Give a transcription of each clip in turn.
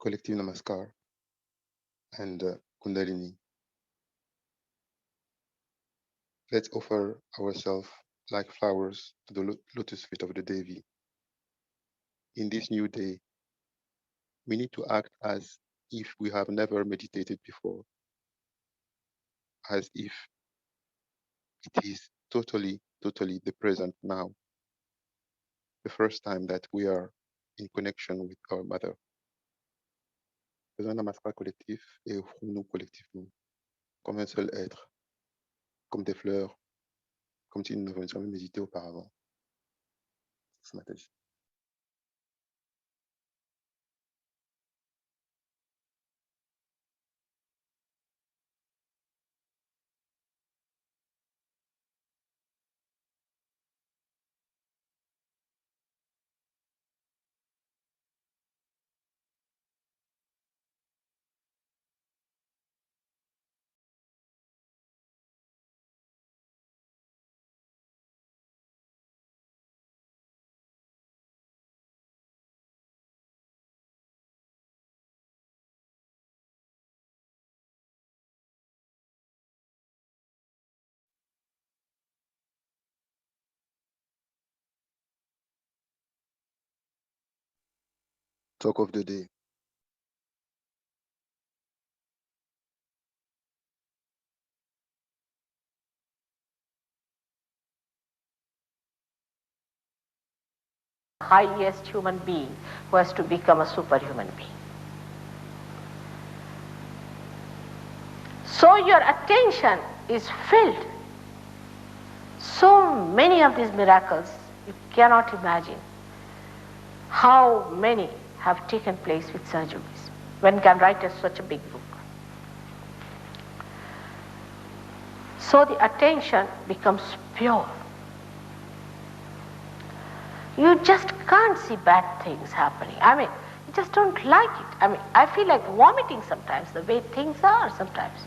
collective namaskar, and kundalini. Let's offer ourselves like flowers to the lotus feet of the Devi. In this new day, we need to act as if we have never meditated before, as if it is totally the present now, the first time that we are in connection with our mother. Faisons un namaskar collectif et offrons-nous collectivement, comme un seul être, comme des fleurs, comme si nous n'avions jamais médité auparavant. Mataji. Talk of the day. Highest human being who has to become a superhuman being. So your attention is filled. So many of these miracles, you cannot imagine how many have taken place with Sahajas. One can write such a big book. So the attention becomes pure. You just can't see bad things happening. You just don't like it. I feel like vomiting sometimes, the way things are sometimes.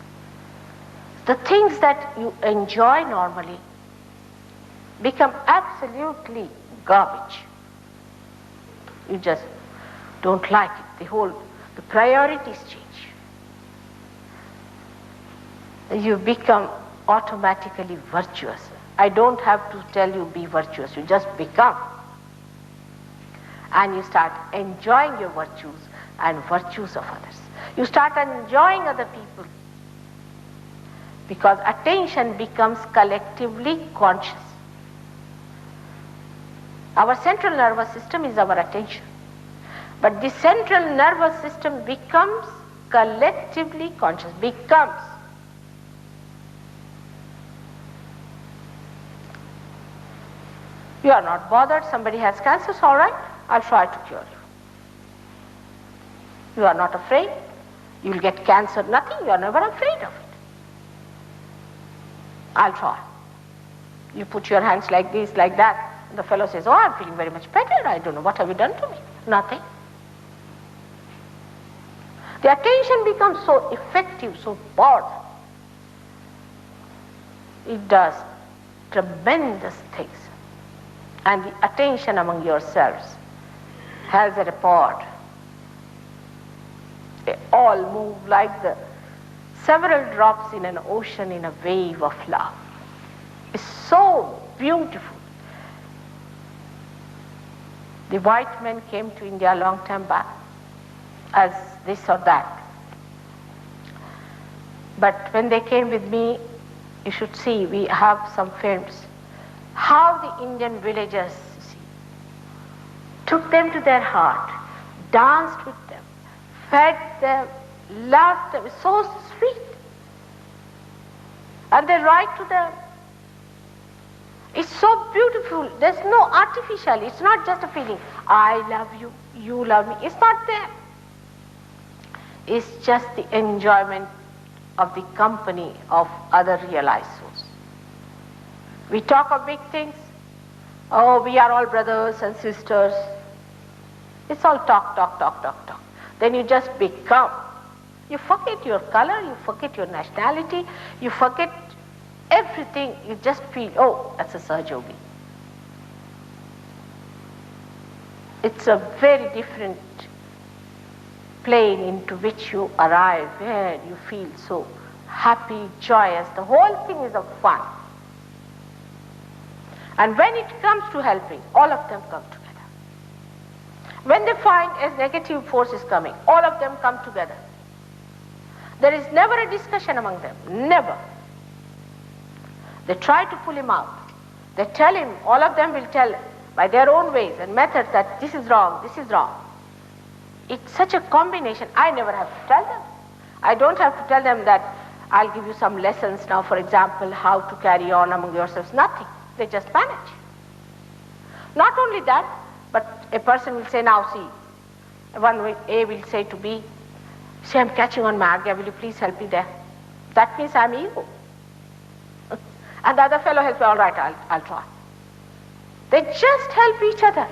The things that you enjoy normally become absolutely garbage. You just don't like it. The priorities change. You become automatically virtuous. I don't have to tell you be virtuous, you just become. And you start enjoying your virtues and virtues of others. You start enjoying other people because attention becomes collectively conscious. Our central nervous system is our attention. But the central nervous system becomes collectively conscious, becomes. You are not bothered, somebody has cancer, it's all right, I'll try to cure you. You are not afraid, you will get cancer, nothing, you are never afraid of it. I'll try. You put your hands like this, like that, and the fellow says, oh, I'm feeling very much better, I don't know, what have you done to me? Nothing. The attention becomes so effective, so powerful. It does tremendous things. And the attention among yourselves has a rapport. They all move like the several drops in an ocean in a wave of love. It's so beautiful. The white men came to India a long time back as this or that. But when they came with me, you should see, we have some films, how the Indian villagers took them to their heart, danced with them, fed them, loved them, so sweet. And they write to them. It's so beautiful. There's no artificial. It's not just a feeling, I love you, you love me. It's not there. It's just the enjoyment of the company of other realized souls. We talk of big things. Oh, we are all brothers and sisters. It's all talk, talk, talk, talk, talk. Then you just become. You forget your color, you forget your nationality, you forget everything. You just feel, oh, that's a Sahaja. It's a very different plane into which you arrive, where you feel so happy, joyous. The whole thing is of fun. And when it comes to helping, all of them come together. When they find a negative force is coming, all of them come together. There is never a discussion among them, never. They try to pull him out. They tell him, all of them will tell by their own ways and methods that this is wrong, this is wrong. It's such a combination. I never have to tell them. I don't have to tell them that I'll give you some lessons now, for example, how to carry on among yourselves. Nothing. They just manage. Not only that, but a person will say, now see, one A will say to B, see, I'm catching on my agya, will you please help me there? That means I'm ego. And the other fellow helps me, all right, I'll try. They just help each other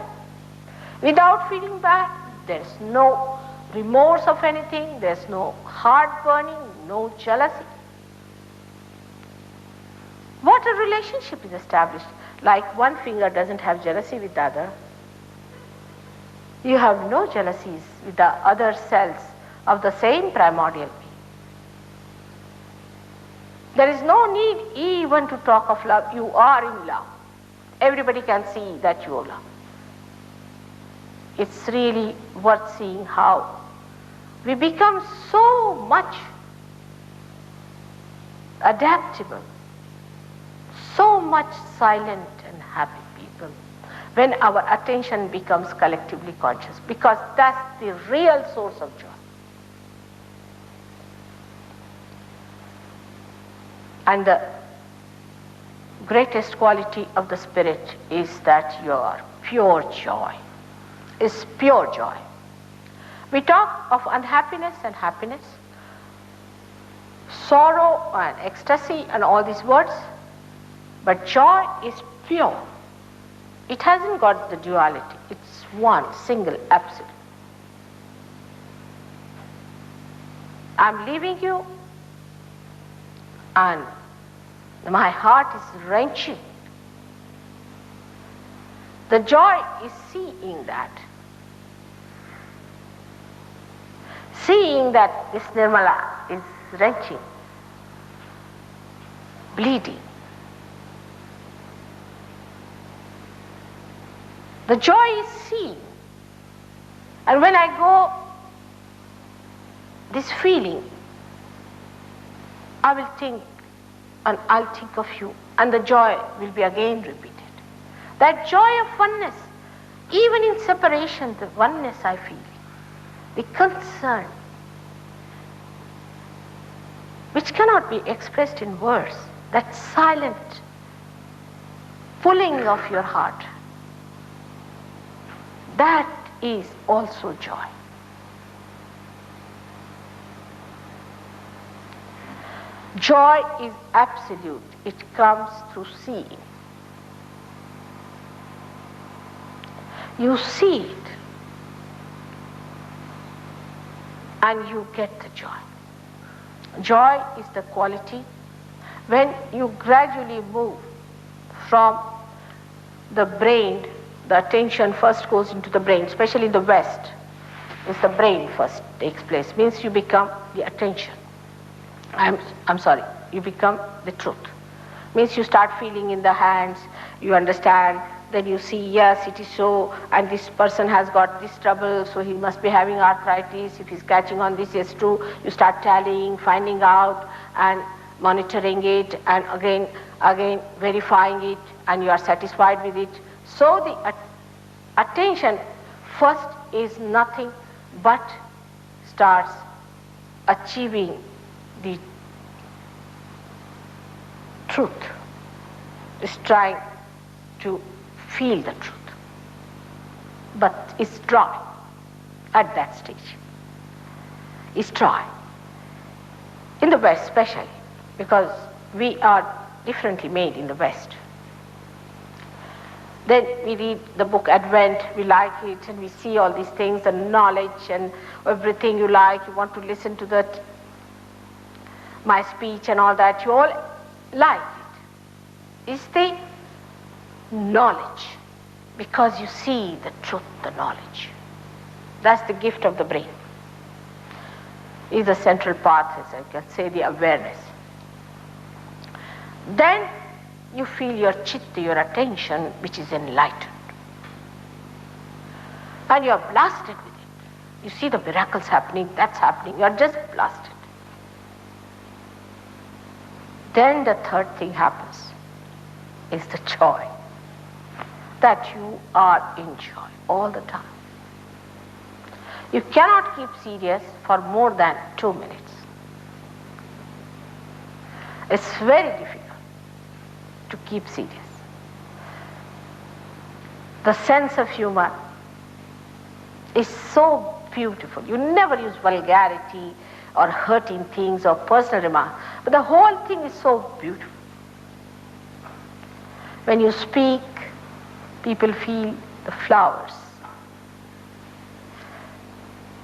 without feeling bad. There's no remorse of anything, there's no heart burning, no jealousy. What a relationship is established. Like one finger doesn't have jealousy with the other. You have no jealousies with the other cells of the same primordial being. There is no need even to talk of love. You are in love. Everybody can see that you are love. It's really worth seeing how we become so much adaptable, so much silent and happy people when our attention becomes collectively conscious, because that's the real source of joy. And the greatest quality of the spirit is that your pure joy is pure joy. We talk of unhappiness and happiness, sorrow and ecstasy and all these words, but joy is pure. It hasn't got the duality. It's one, single, absolute. I'm leaving you and my heart is wrenching. The joy is seeing that. Seeing that this Nirmala is wrenching, bleeding. The joy is seeing. And when I go, this feeling, I will think, and I'll think of you, and the joy will be again repeated. That joy of oneness, even in separation, the oneness I feel, the concern, which cannot be expressed in words, that silent pulling of your heart, that is also joy. Joy is absolute. It comes through seeing. You see it and you get the joy. Joy is the quality when you gradually move from the brain. The attention first goes into the brain, especially in the West. It's the brain first takes place. Means you become the attention. I'm sorry, you become the truth. Means you start feeling in the hands, you understand, then you see, yes, it is so, and this person has got this trouble, so he must be having arthritis. If he's catching on this, it's true. You start tallying, finding out, and monitoring it, and again verifying it, and you are satisfied with it. So the attention first is nothing but starts achieving the truth, is trying to feel the truth, but it's dry at that stage. It's dry. In the West especially, because we are differently made in the West. Then we read the book Advent, we like it, and we see all these things, the knowledge and everything you like, you want to listen to that, my speech and all that, you all like it. It's the knowledge, because you see the truth, the knowledge. That's the gift of the brain. is the central path, as I can say, the awareness. Then you feel your chitta, your attention, which is enlightened. And you are blasted with it. You see the miracles happening, that's happening, you are just blasted. Then the third thing happens, is the joy. That you are in joy all the time. You cannot keep serious for more than 2 minutes. It's very difficult to keep serious. The sense of humor is so beautiful. You never use vulgarity or hurting things or personal remarks, but the whole thing is so beautiful. When you speak, people feel the flowers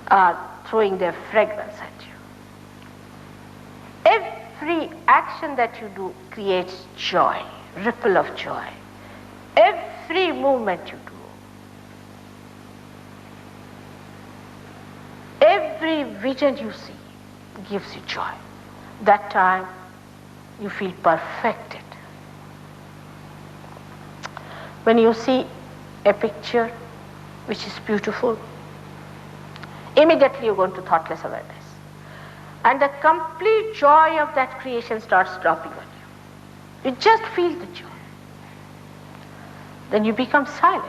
are throwing their fragrance at you. Every action that you do creates joy, ripple of joy. Every movement you do, every vision you see gives you joy. That time you feel perfected. When you see a picture which is beautiful, immediately you go into thoughtless awareness. And the complete joy of that creation starts dropping on you. You just feel the joy. Then you become silent.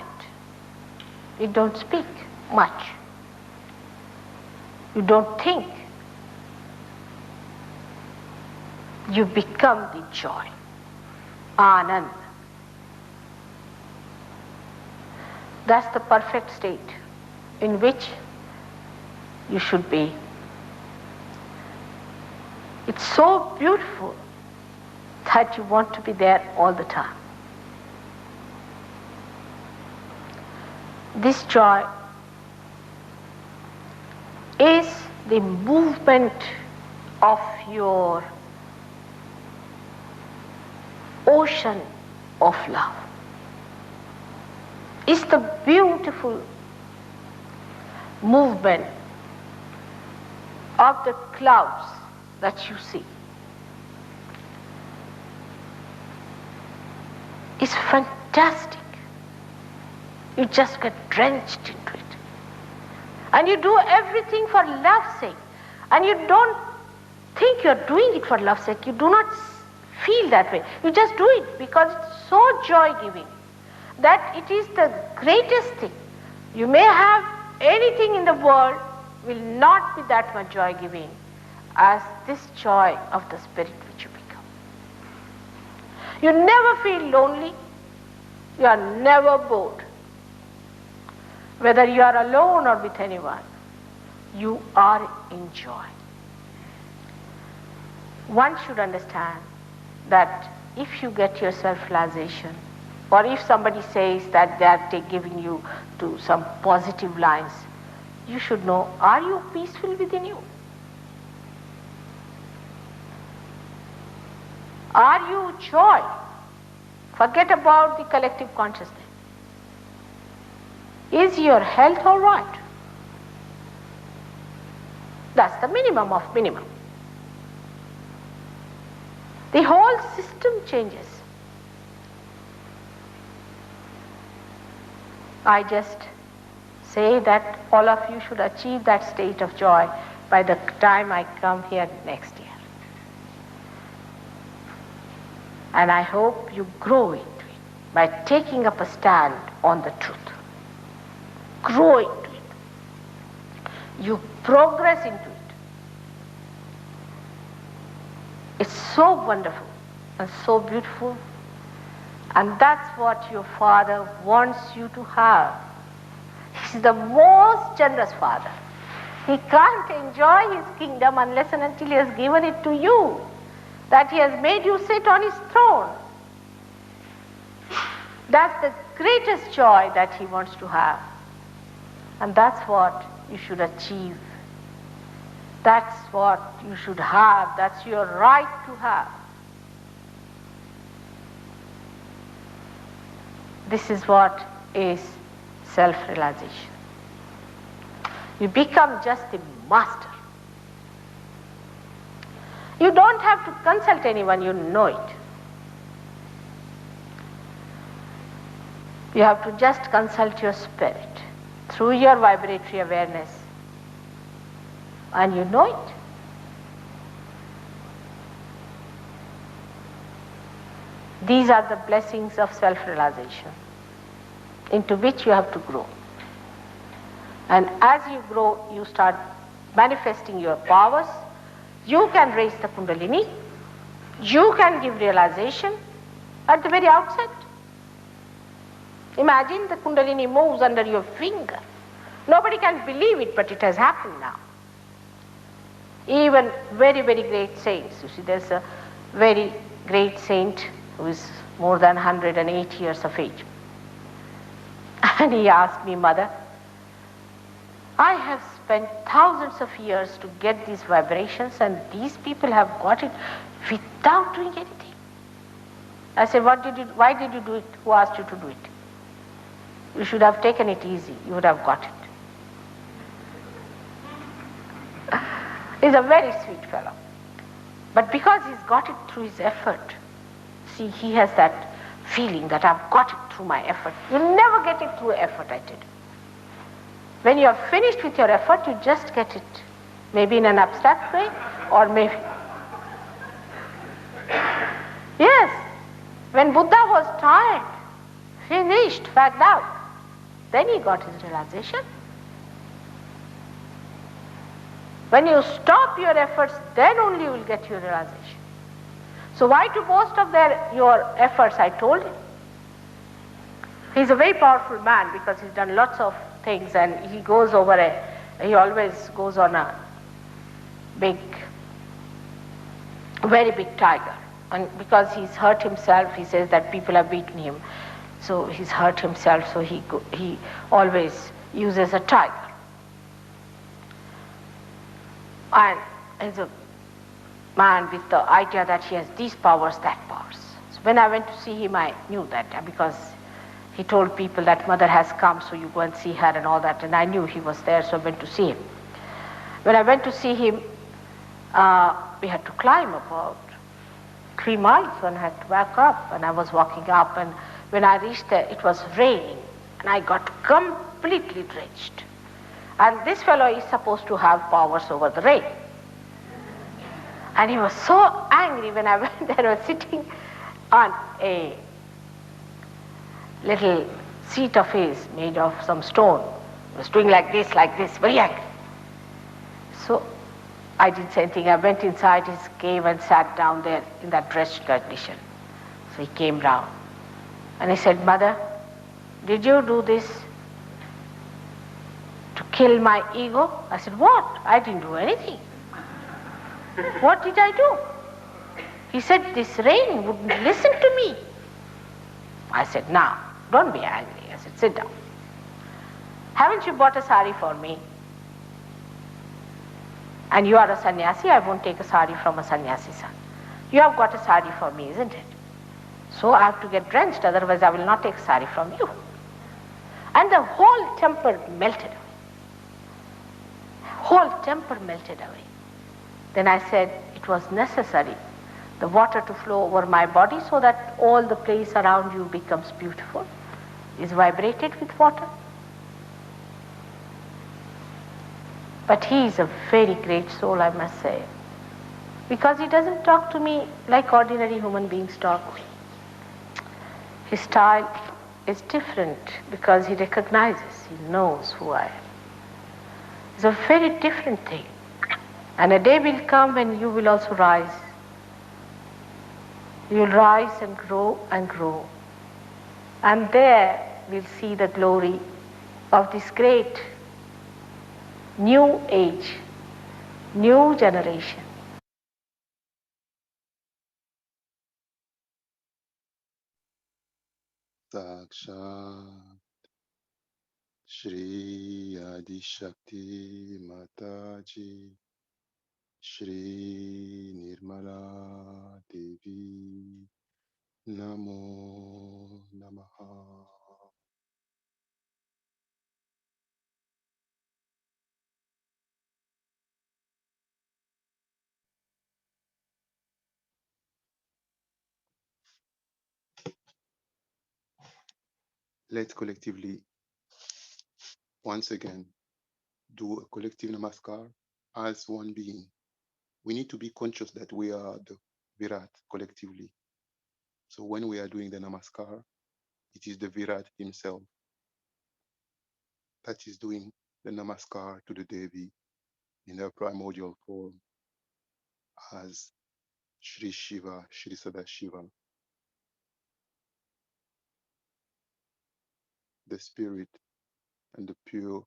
You don't speak much. You don't think. You become the joy. Anand. That's the perfect state in which you should be. It's so beautiful that you want to be there all the time. This joy is the movement of your ocean of love. It's the beautiful movement of the clouds that you see. It's fantastic. You just get drenched into it. And you do everything for love's sake. And you don't think you're doing it for love's sake. You do not feel that way. You just do it because it's so joy-giving that it is the greatest thing. You may have anything in the world, will not be that much joy-giving as this joy of the spirit which you become. You never feel lonely. You are never bored. Whether you are alone or with anyone, you are in joy. One should understand that if you get your self-realization, or if somebody says that they are giving you to some positive lines, you should know, are you peaceful within you? Are you joy? Forget about the collective consciousness. Is your health all right? That's the minimum of minimum. The whole system changes. I just say that all of you should achieve that state of joy by the time I come here next year. And I hope you grow into it by taking up a stand on the truth. Grow into it. You progress into it. It's so wonderful and so beautiful. And that's what your Father wants you to have. He's the most generous Father. He can't enjoy His kingdom unless and until He has given it to you, that He has made you sit on His throne. That's the greatest joy that He wants to have. And that's what you should achieve. That's what you should have. That's your right to have. This is what is self-realization. You become just the master You don't have to consult anyone, you know it. You have to just consult your spirit through your vibratory awareness, and you know it. These are the blessings of self-realization into which you have to grow. And as you grow, you start manifesting your powers. You can raise the Kundalini. You can give realization at the very outset. Imagine the Kundalini moves under your finger. Nobody can believe it, but it has happened now. Even very, very great saints. You see, there's a very great saint who is more than 108 years of age. And he asked me, Mother, I have spent thousands of years to get these vibrations, and these people have got it without doing anything. I said, why did you do it? Who asked you to do it? You should have taken it easy. You would have got it. He's a very sweet fellow. But because he's got it through his effort, see, he has that feeling that I've got it through my effort. You'll never get it through effort, I did. When you are finished with your effort, you just get it. Maybe in an abstract way, or maybe... Yes, when Buddha was tired, finished, fagged out, then he got his realization. When you stop your efforts, then only you will get your realization. So why to boast of your efforts, I told him. He's a very powerful man because he's done lots of things, and he always goes on a very big tiger. And because he's hurt himself, he says that people have beaten him. So he's hurt himself, so he always uses a tiger. And he's a man with the idea that he has these powers, that powers. So when I went to see him, I knew that because he told people that Mother has come, so you go and see her and all that. And I knew he was there, so I went to see him. When I went to see him, we had to climb about 3 miles, and I had to back up. And I was walking up, and when I reached there, it was raining, and I got completely drenched. And this fellow is supposed to have powers over the rain. And he was so angry when I went there. I was sitting on a little seat of his made of some stone. He was doing like this, very angry. So I didn't say anything. I went inside his cave and sat down there in that drenched condition. So he came round and he said, Mother, did you do this to kill my ego? I said, what? I didn't do anything. What did I do? He said, this rain wouldn't listen to me. I said, now, don't be angry. I said, sit down. Haven't you bought a sari for me? And you are a sannyasi, I won't take a sari from a sannyasi son. You have got a sari for me, isn't it? So I have to get drenched, otherwise I will not take a sari from you. And the whole temper melted away. Whole temper melted away. Then I said it was necessary, the water to flow over my body so that all the place around you becomes beautiful, is vibrated with water. But he is a very great soul, I must say, because he doesn't talk to me like ordinary human beings talk. His style is different because he recognizes, he knows who I am. It's a very different thing. And a day will come when you will also rise. You'll rise and grow and grow. And there we'll see the glory of this great new age, new generation. Sakshat Shri Adishakti Mataji Shri Nirmala Devi Namo Namaha. Let's collectively, once again, do a collective namaskar as one being. We need to be conscious that we are the Virat collectively. So when we are doing the namaskar, it is the Virat himself that is doing the namaskar to the Devi in her primordial form as Shri Shiva, Shri Sadashiva, the spirit and the pure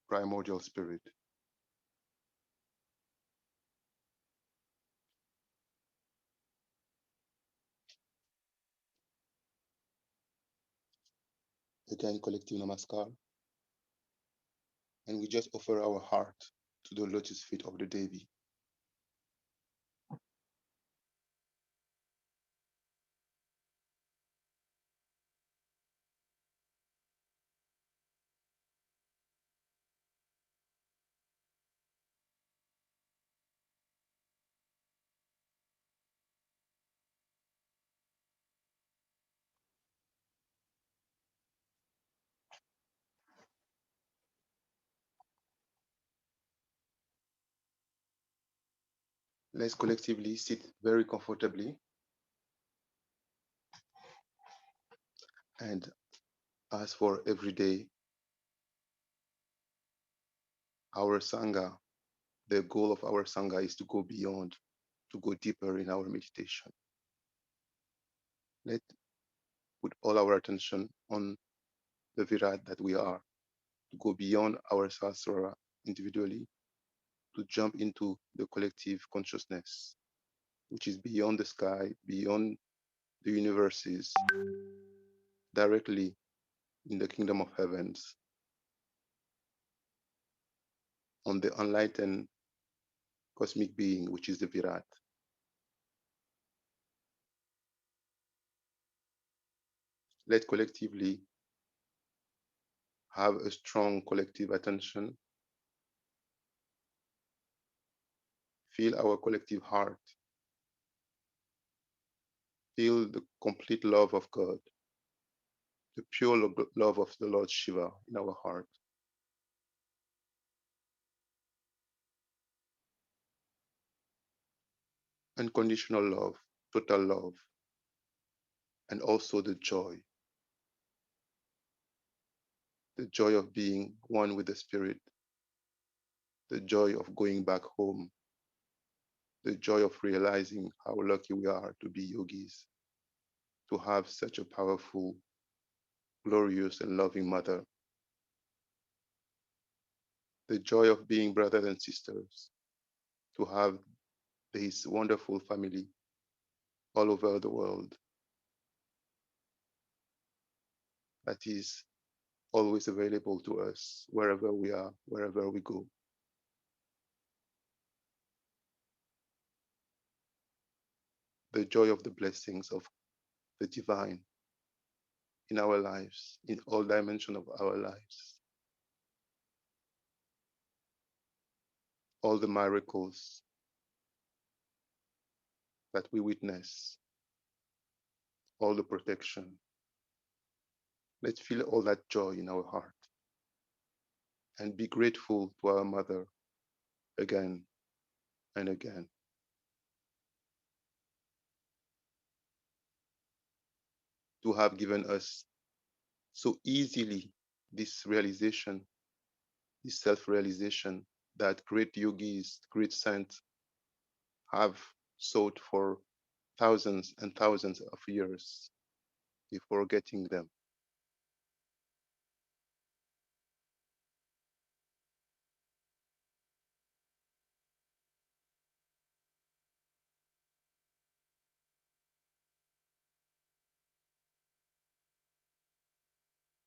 primordial spirit. Again, collective namaskar, and we just offer our heart to the lotus feet of the Devi. Let's collectively sit very comfortably and as for every day, our Sangha, the goal of our Sangha is to go beyond, to go deeper in our meditation. Let's put all our attention on the Virat that we are, to go beyond our Sahasrara individually, to jump into the collective consciousness, which is beyond the sky, beyond the universes, directly in the kingdom of heavens, on the enlightened cosmic being, which is the Virat. Let's collectively have a strong collective attention, feel our collective heart, feel the complete love of God, the pure love of the Lord Shiva in our heart, unconditional love, total love, and also the joy of being one with the Spirit, the joy of going back home, the joy of realizing how lucky we are to be yogis, to have such a powerful, glorious, and loving mother, the joy of being brothers and sisters, to have this wonderful family all over the world that is always available to us wherever we are, wherever we go. The joy of the blessings of the divine in our lives, in all dimensions of our lives, all the miracles that we witness, all the protection. Let's feel all that joy in our heart and be grateful to our mother again and again to have given us so easily this realization, this self-realization that great yogis, great saints have sought for thousands and thousands of years before getting them.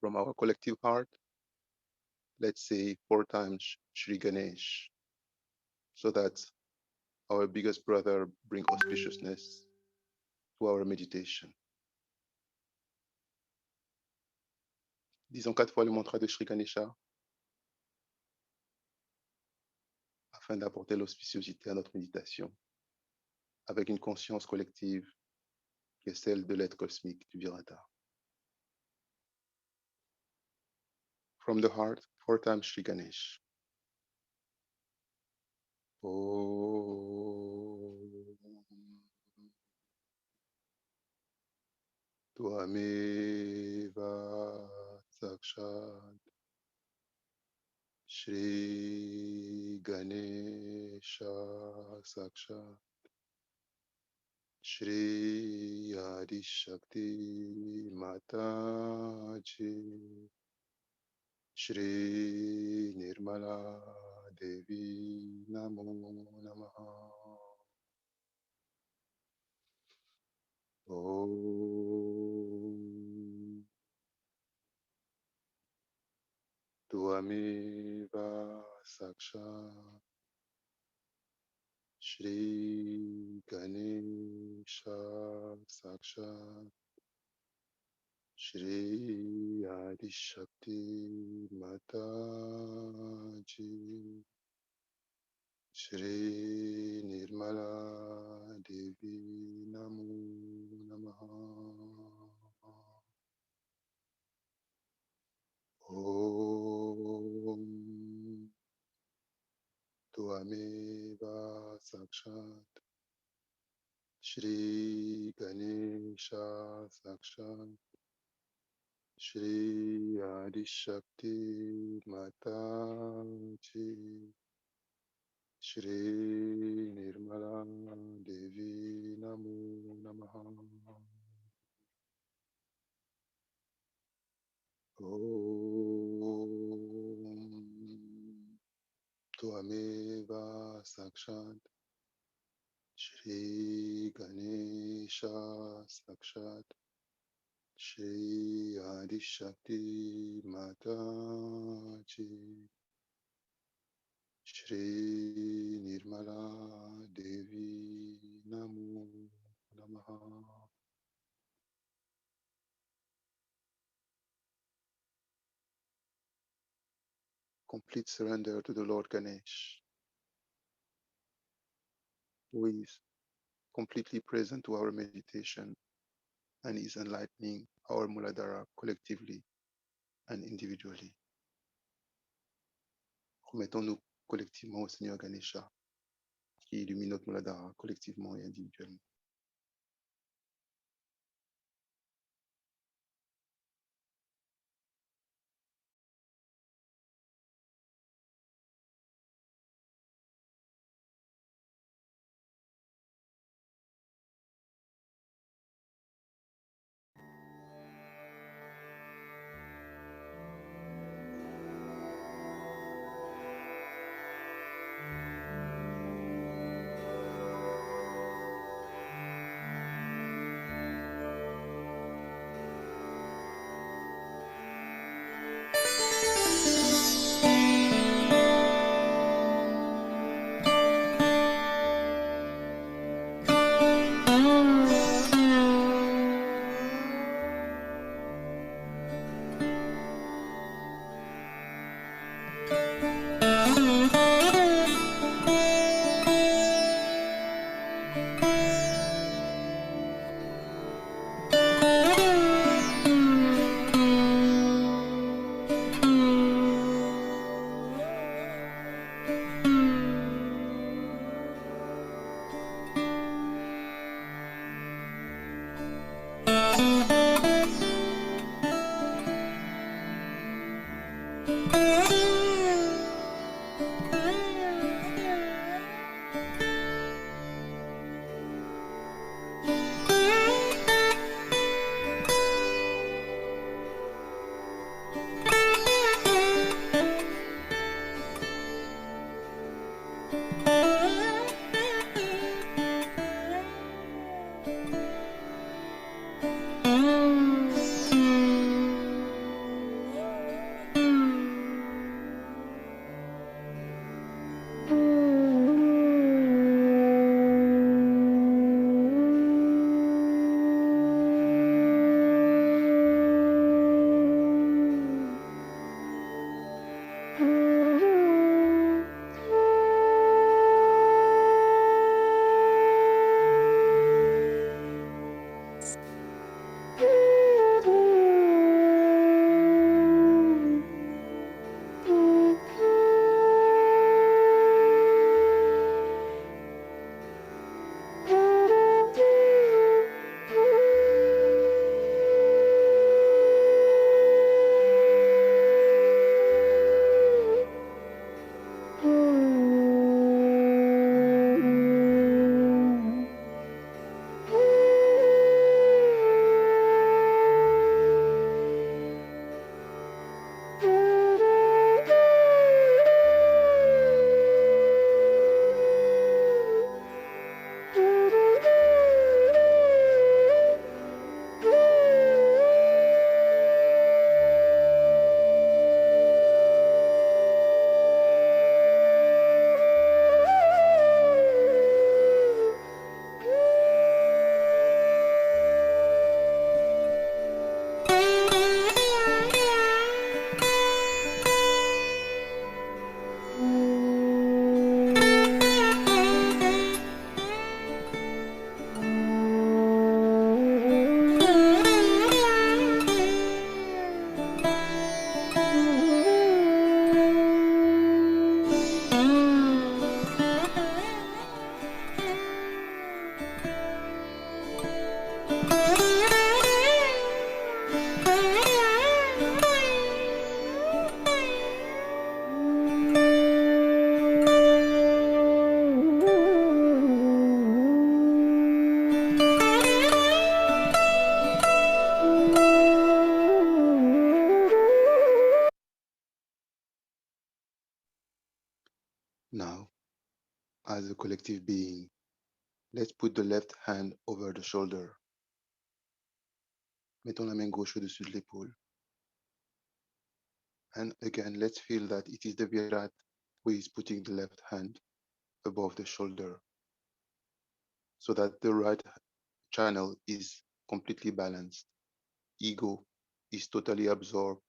From our collective heart, let's say 4 times Shri Ganesh, so that our biggest brother bring auspiciousness to our meditation. Disons 4 fois le mantra de Shri Ganesha afin d'apporter l'auspiciosité à notre méditation avec une conscience collective qui est celle de l'être cosmique du Virata. From the heart, 4 times Shri Ganesh. Om Tvameva Sakshat Shri Ganesha Sakshat Shri Adishakti Mataji Shri Nirmala Devi Namo Namaha. Om Tvameva Sakshat Shri Ganesha Sakshat Shri Adishakti Mataji Shri Nirmala Devi Namo Namaha. Om Tvameva Sakshat Shri Ganesha Sakshat Shri Adishakti Mataji Shri Nirmala Devi Namo Namaha. Om Tvameva Sakshat Shri Ganesha Sakshat Shri Adishakti Mataji Shri Nirmala Devi Namo Namaha. Complete surrender to the Lord Ganesh, who is completely present to our meditation and is enlightening our Muladhara collectively and individually. Remettons-nous collectivement au Seigneur Ganesha, qui illumine notre Muladhara collectivement et individuellement. Now, as a collective being, let's put the left hand over the shoulder. Mettons la main gauche au-dessus de l'épaule. And again, let's feel that it is the Virat who is putting the left hand above the shoulder so that the right channel is completely balanced. Ego is totally absorbed.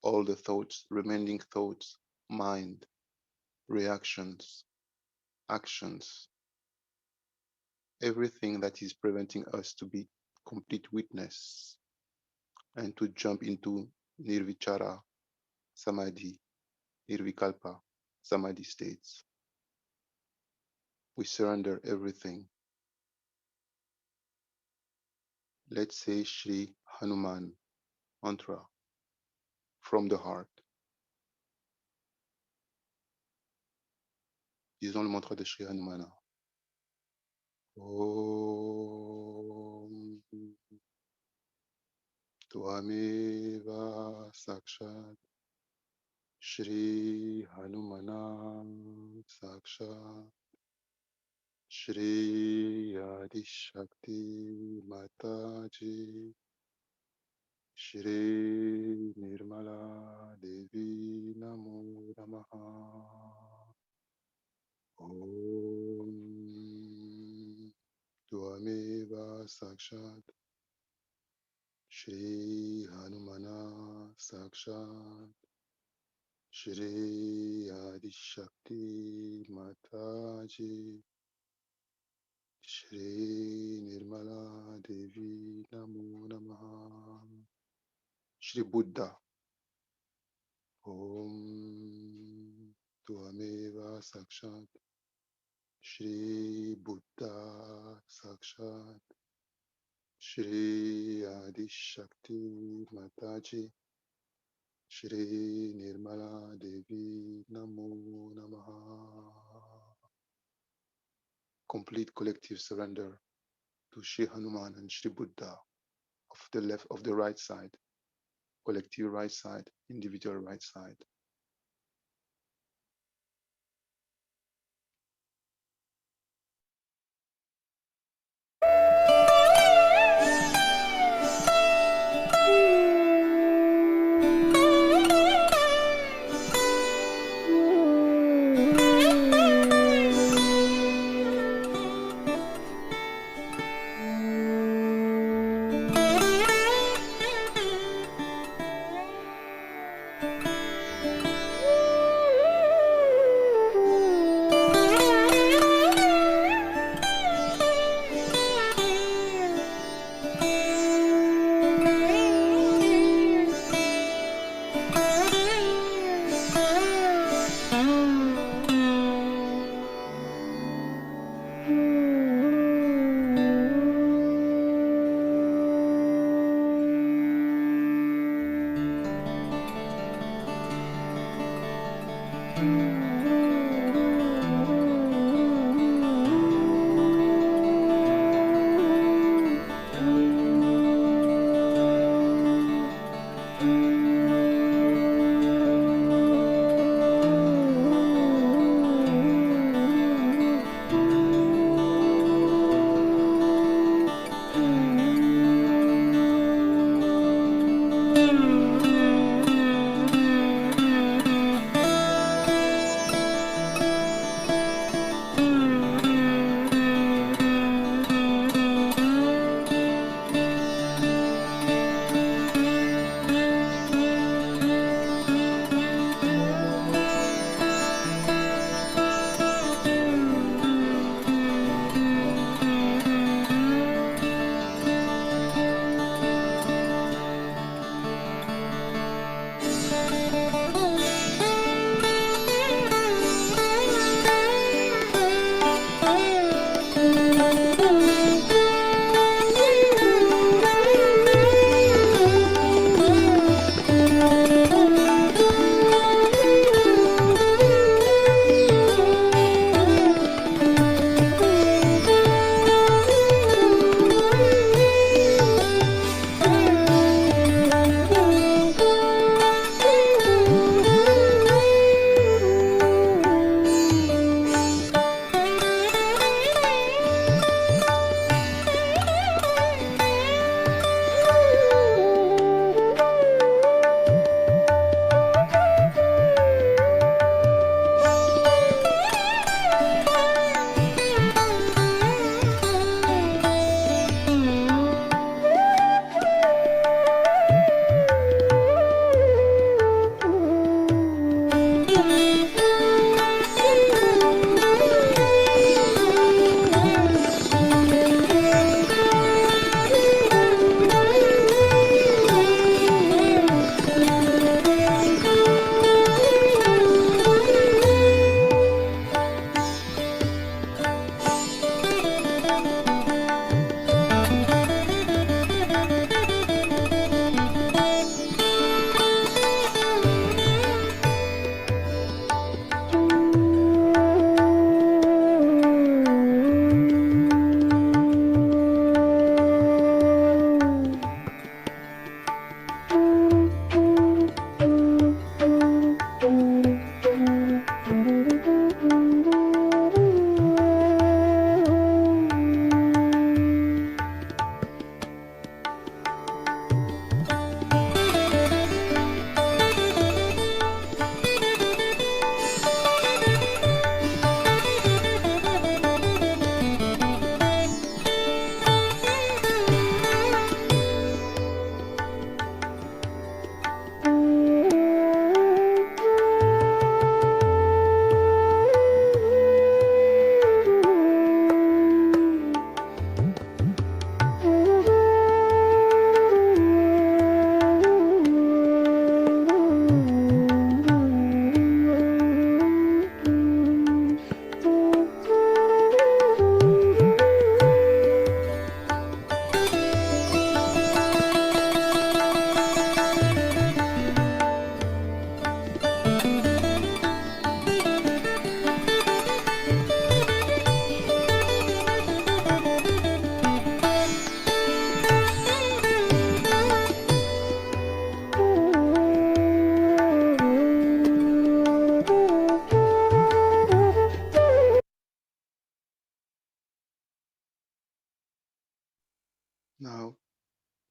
All the thoughts, remaining thoughts, mind, reactions, actions, everything that is preventing us to be complete witness and to jump into nirvichara, samadhi, nirvikalpa, samadhi states. We surrender everything. Let's say Shri Hanuman mantra from the heart. Disons le mantra de Shri Hanumana. Om Tvameva Sakshat Shri Hanumana Sakshat Shri Adishakti Mataji Shri Nirmala Devi Namo Namaha Om Tvameva Sakshat Shri Hanumana Sakshat Shri Adishakti Mataji Shri Nirmala Devi Namo Namaha Shri Buddha Om Tvameva Sakshat Shri Buddha Sakshat Shri Adishakti Mataji Shri Nirmala Devi Namo Namaha. Complete collective surrender to Shri Hanuman and Shri Buddha of the left, of the right side, collective right side, individual right side.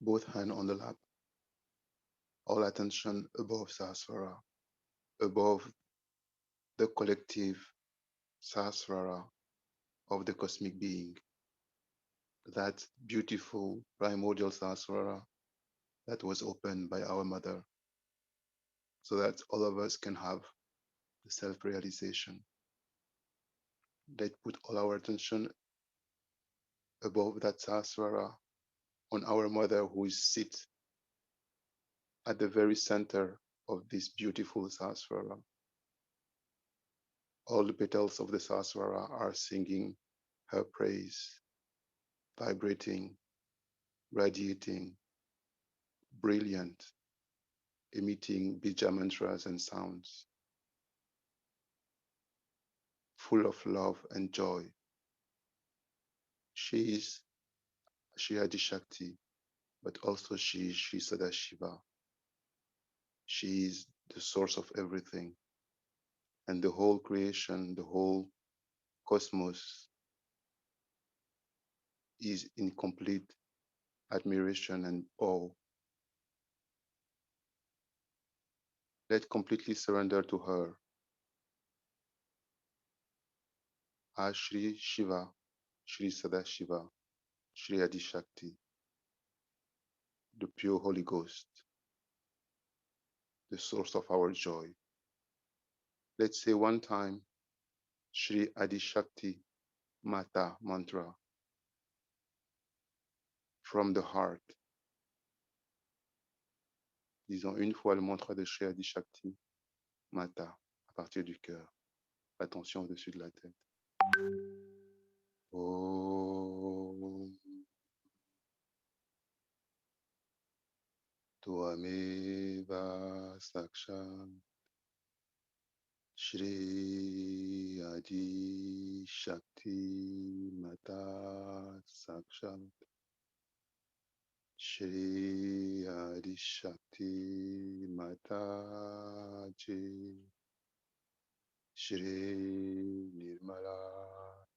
both hands on the lap, all attention above Sahasrara, above the collective Sahasrara of the cosmic being, that beautiful primordial Sahasrara that was opened by our mother, so that all of us can have the self-realization. Let's put all our attention above that Sahasrara on our mother who is sit at the very center of this beautiful Sahasrara. All the petals of the Sahasrara are singing her praise, vibrating, radiating, brilliant, emitting bija mantras and sounds, full of love and joy. She is Shri Adishakti, but also she is Shri Sadashiva. She is the source of everything, and the whole creation, the whole cosmos is in complete admiration and awe. Let's completely surrender to her as Shri Shiva, Shri Sadashiva, Shri Adishakti, the pure Holy Ghost, the source of our joy. Let's say one time, Shri Adishakti Mata mantra from the heart. Disons une fois le mantra de Shri Adishakti Mata à partir du cœur. Attention au-dessus de la tête. Om Tvameva Sakshat Shri Adi Shakti Mata Sakshat Shri Adi Shakti Mata Ji Shri Nirmala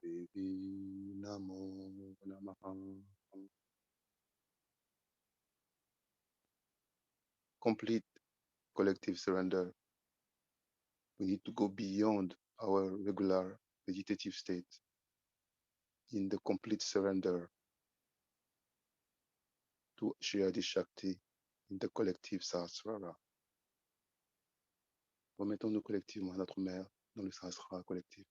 Devi Namo Namaha. Complete collective surrender. We need to go beyond our regular vegetative state in the complete surrender to Shri Adi Shakti in the collective Sahasrara. Remettons-nous collectivement à notre mère dans le Sahasrara collectif.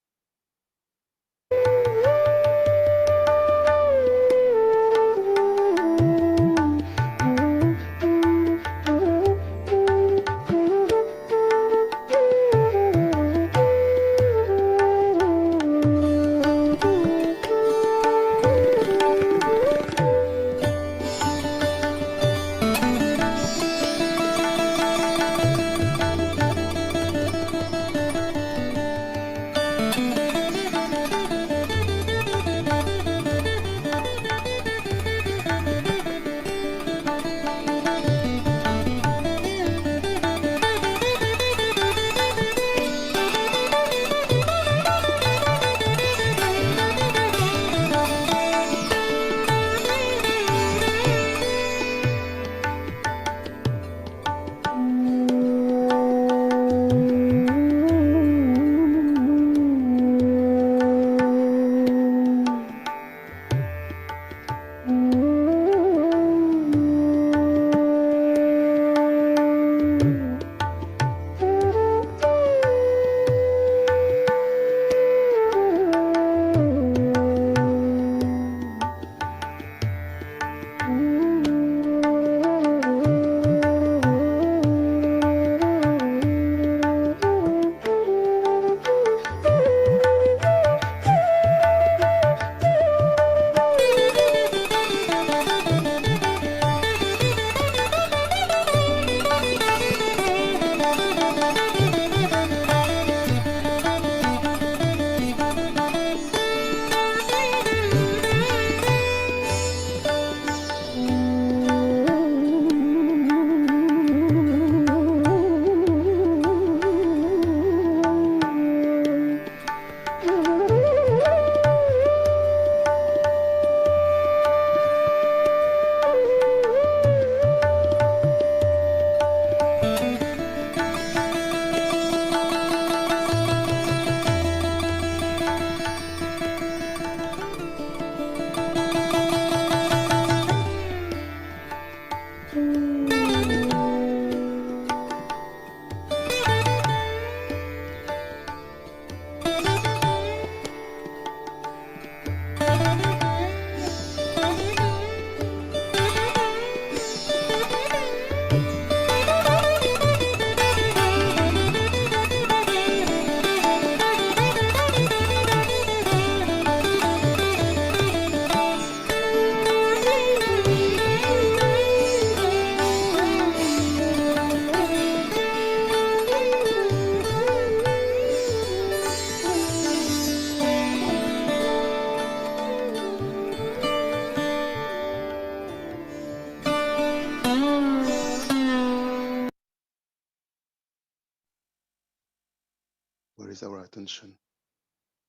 Where is our attention?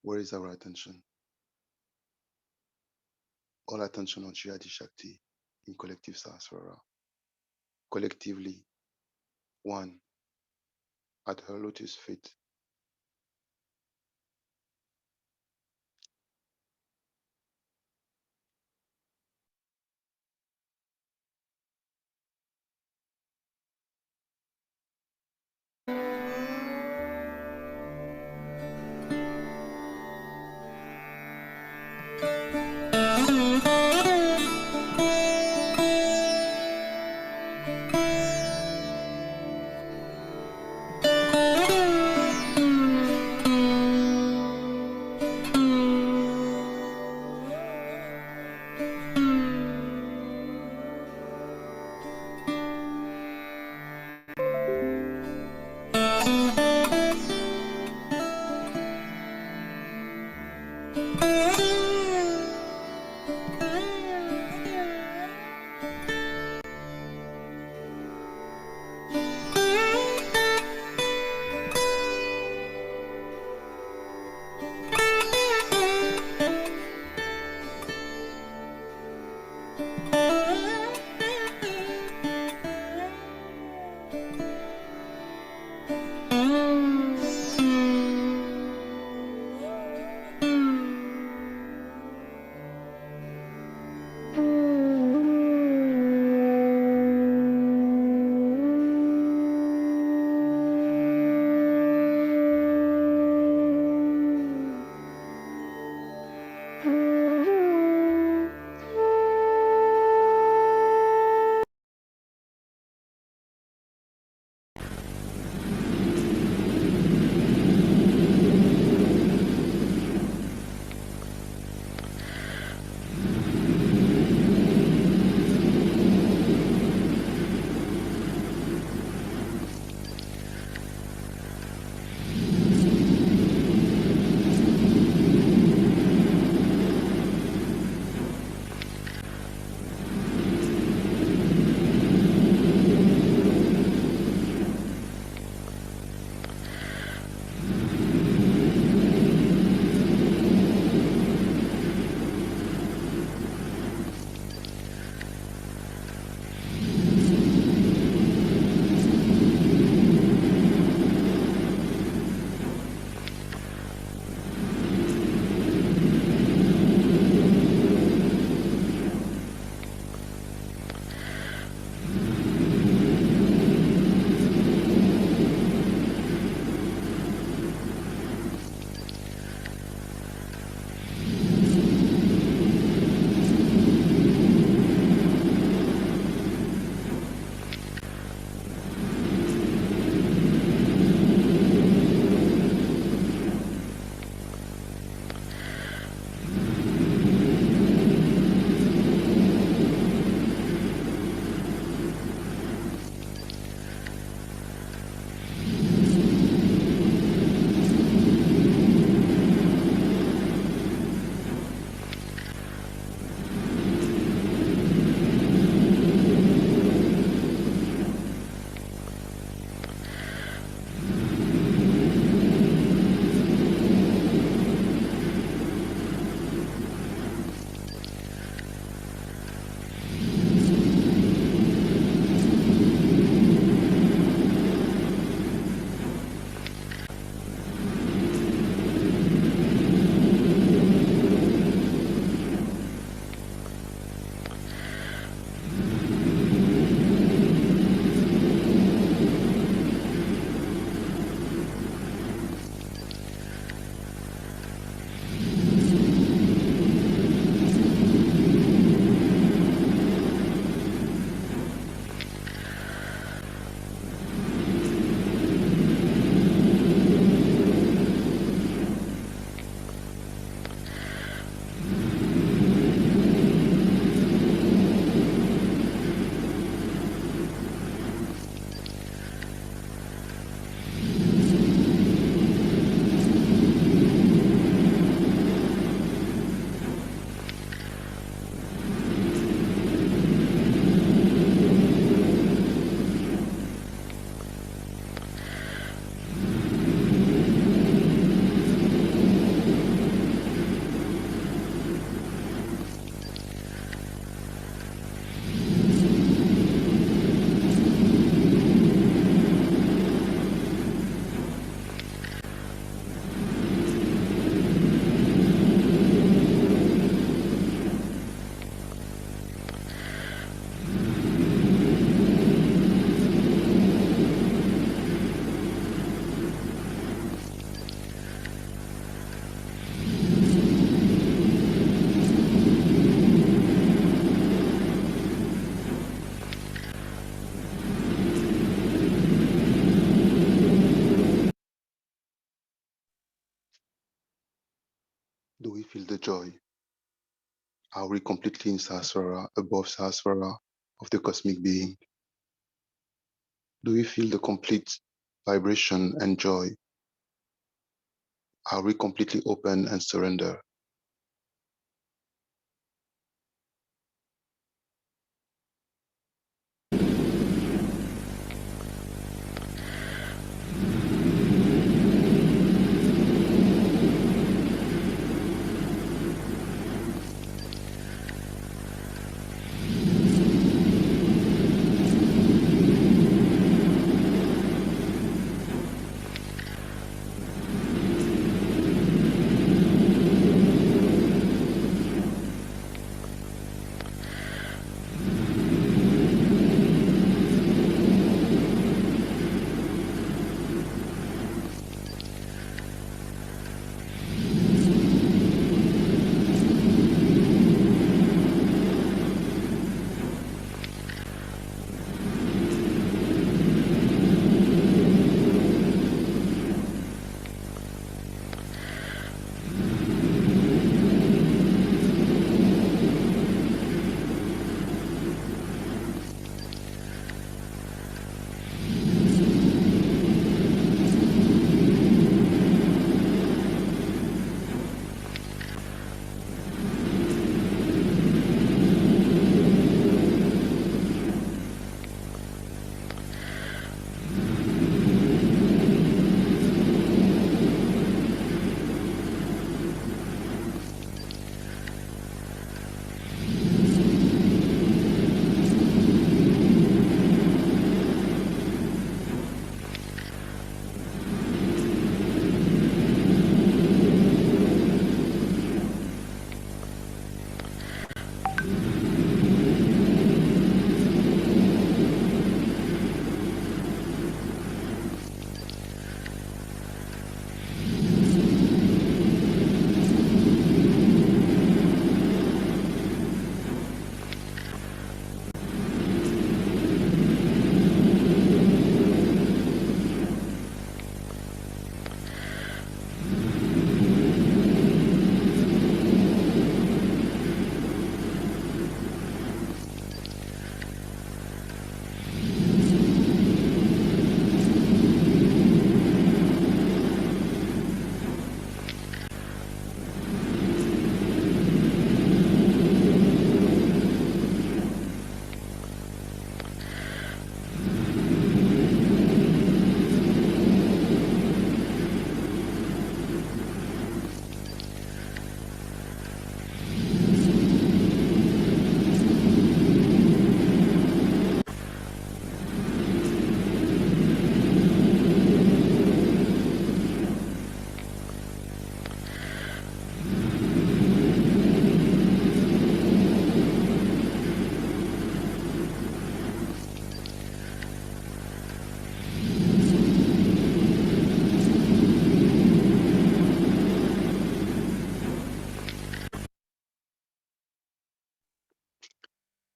Where is our attention? All attention on Shri Adishakti in collective Sahasrara. Collectively, one, at her lotus feet. Do we feel the joy? Are we completely in Sahasrara, above Sahasrara of the cosmic being? Do we feel the complete vibration and joy? Are we completely open and surrender?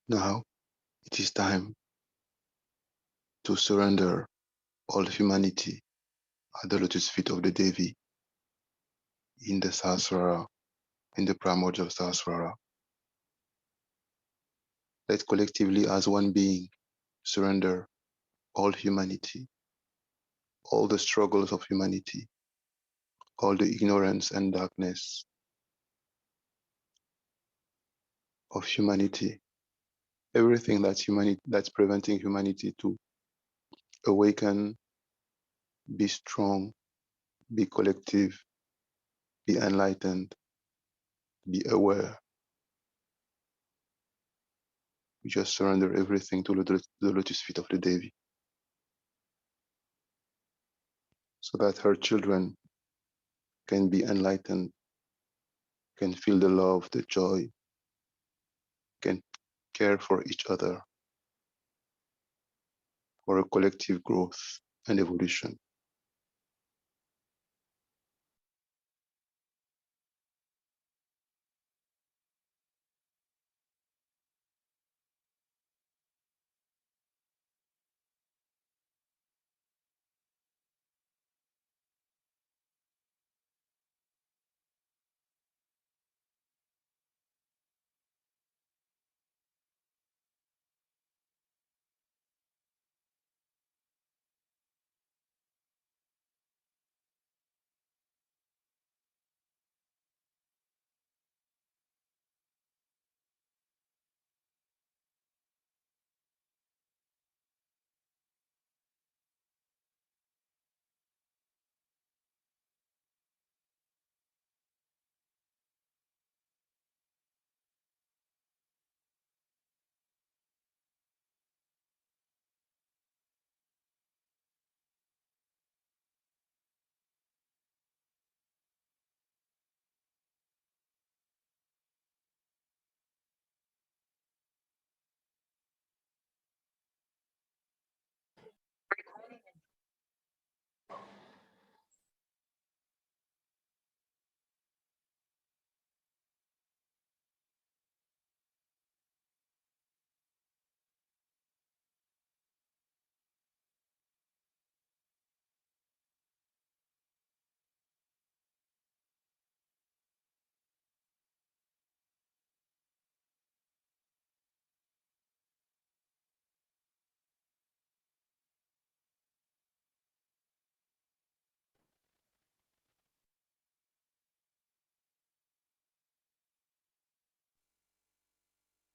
Now it is time to surrender all humanity at the lotus feet of the Devi in the Sahasrara, in the primordial Sahasrara. Let's collectively, as one being, surrender all humanity, all the struggles of humanity, all the ignorance and darkness of humanity, everything that's preventing humanity to awaken, be strong, be collective, be enlightened, be aware. We just surrender everything to the lotus feet of the Devi so that her children can be enlightened, can feel the love, the joy, can care for each other for a collective growth and evolution.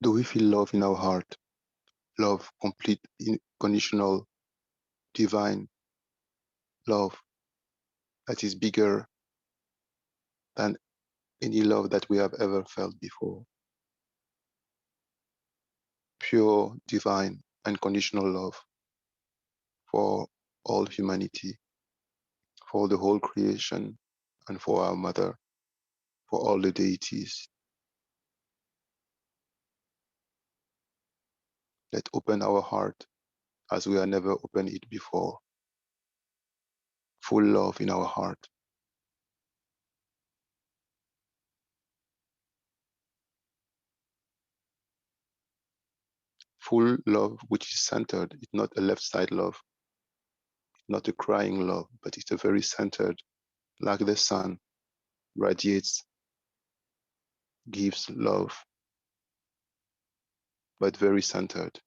Do we feel love in our heart? Love, complete, unconditional, divine love that is bigger than any love that we have ever felt before. Pure, divine, unconditional love for all humanity, for the whole creation, and for our mother, for all the deities. Let's open our heart as we have never opened it before. Full love in our heart. Full love which is centered. It's not a left side love, not a crying love, but it's a very centered, like the sun, radiates, gives love, but very centered.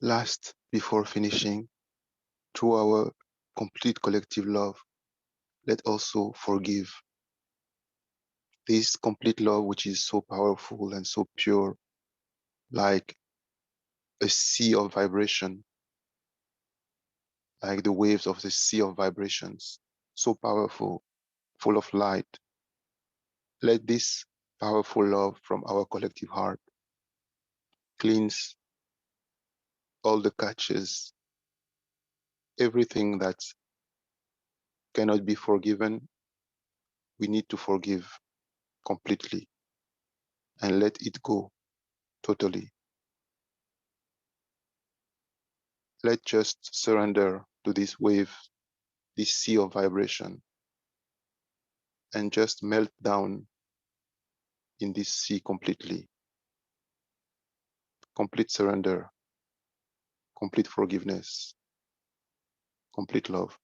Last, before finishing, through our complete collective love, let also forgive. This complete love, which is so powerful and so pure, like a sea of vibration, like the waves of the sea of vibrations, so powerful, full of light. Let this powerful love from our collective heart cleanse all the catches, everything that cannot be forgiven. We need to forgive completely and let it go totally. Let's just surrender to this wave, this sea of vibration, and just melt down in this sea completely. Complete surrender, complete forgiveness, complete love.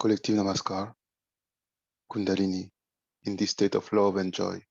Collective Namaskar, Kundalini, in this state of love and joy.